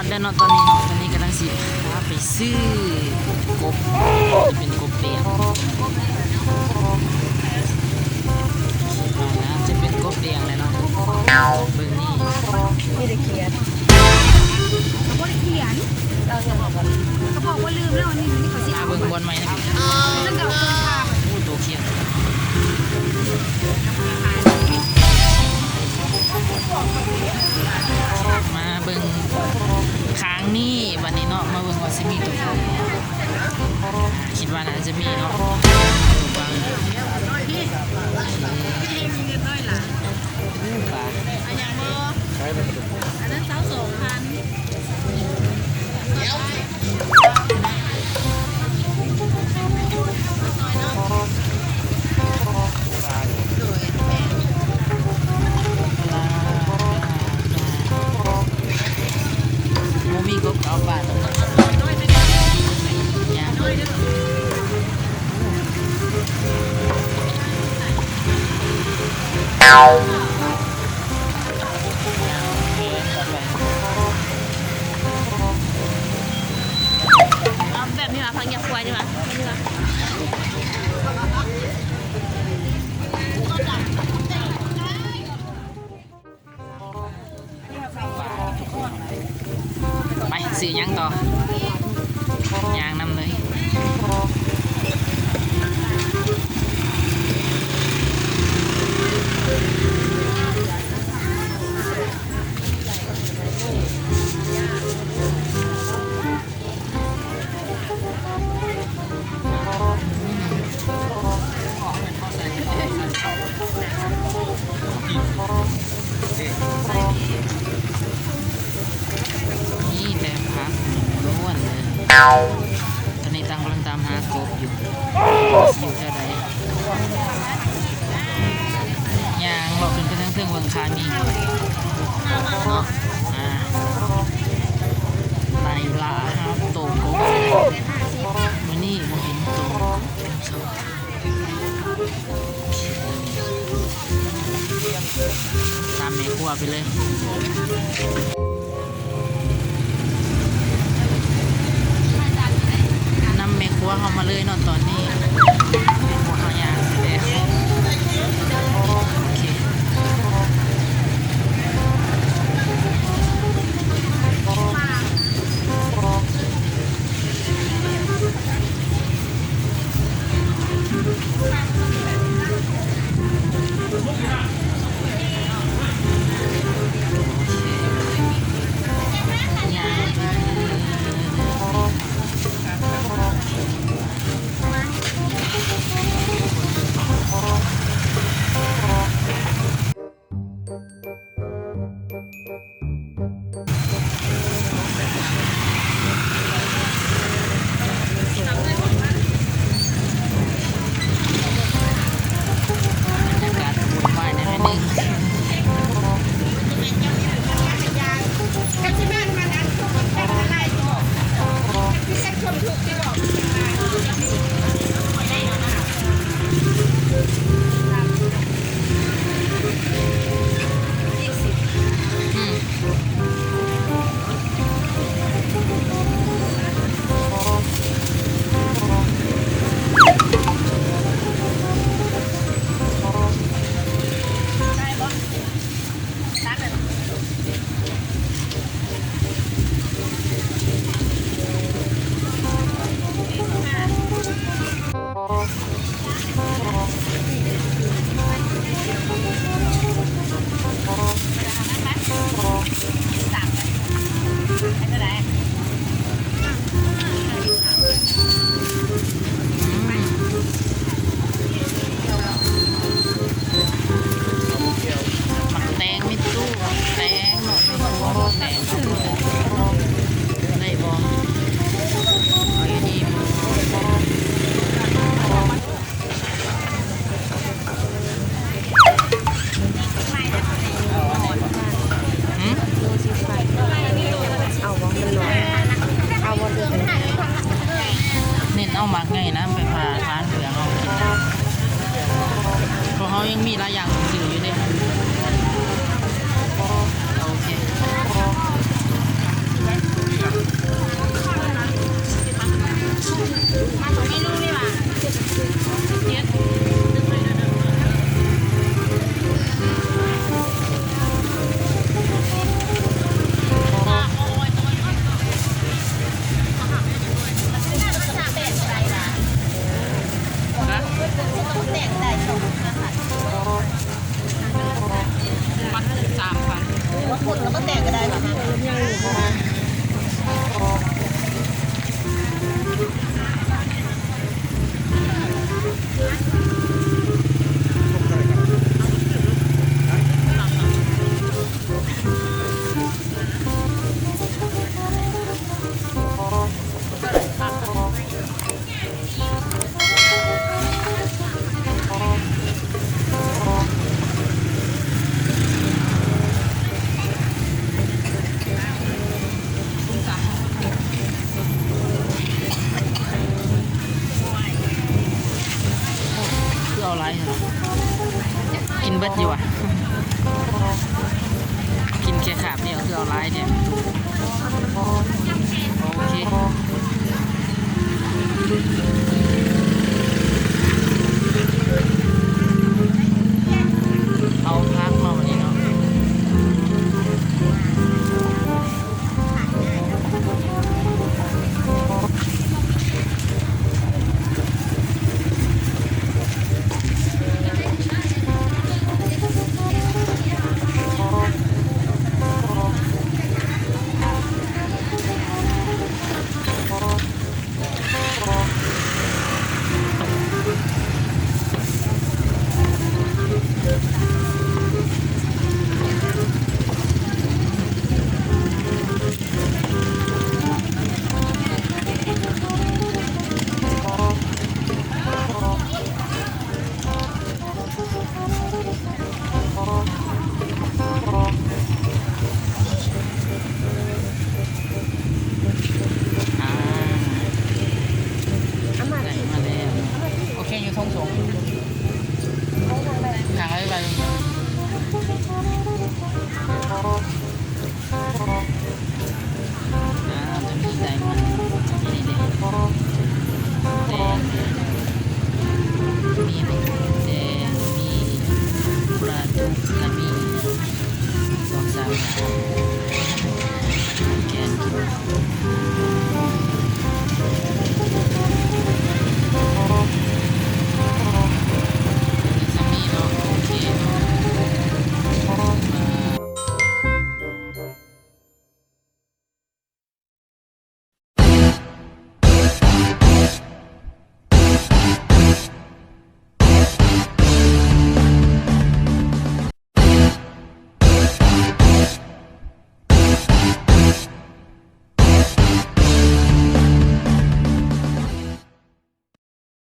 อดแล้วเนาะตอนนี้เนาะตอนนี้กำลังสิพาไปซื้อกบจะเป็นกบแดงนะจะเป็นกบแดงเลยเนาะเบิ่งนี่ไม่ได้เขียนเขาบอกเขียนเราจะบอกว่าเขาบอกว่าลืมแล้วนี่เขาสิเอา เบิ่งบอลใหม่นะแล้วก็เอาเงินพาไป โอ้ตัวเขียนมาเบิ่งค้างนี่วันนี้เนาะมาเบิ่งว่าสิมีตัวกบคิดว่าน่าจะมีเนาะบางพี่เองมีเงินน้อยหล่ะ ปลา อันยังบ่อันนั้น2,000โมมีกบเอาปลาตรงนั้นย่างเอาแบบนี้มาพังยาควายดีกว่าไปซื้อยังต่อย่างนำเลยนี่แต่พักล้วนเลยตอนนี้ตังกำลังตามหากบอยู่เท่าไรย่างบอกขึ้นไปทั้งเครื่องวังคามีเนาะไต่ลาครับโตกบวันนี้โมเห็นโตตามเมฆัวไปเลยนำเมฆัวเข้ามาเลยนอนตอนนี้เมฆัวเขายางเสร็จแล้วโอเค คนแล้วก็แตกก็ได้ค่ะ คือเอาไรเหรอกินเบิดอยู่อ่ะ กินแค่ขาบเดียวคือเอาไรเนี่ยโอเคเอาพักมาวันนี้เนาะได้มาแล้วโอเคอยู่ทงสงทางอะไรไปจะมีไดมอนด์มีแดงมีแดงมีปลาดุกและมีสองสามอย่าง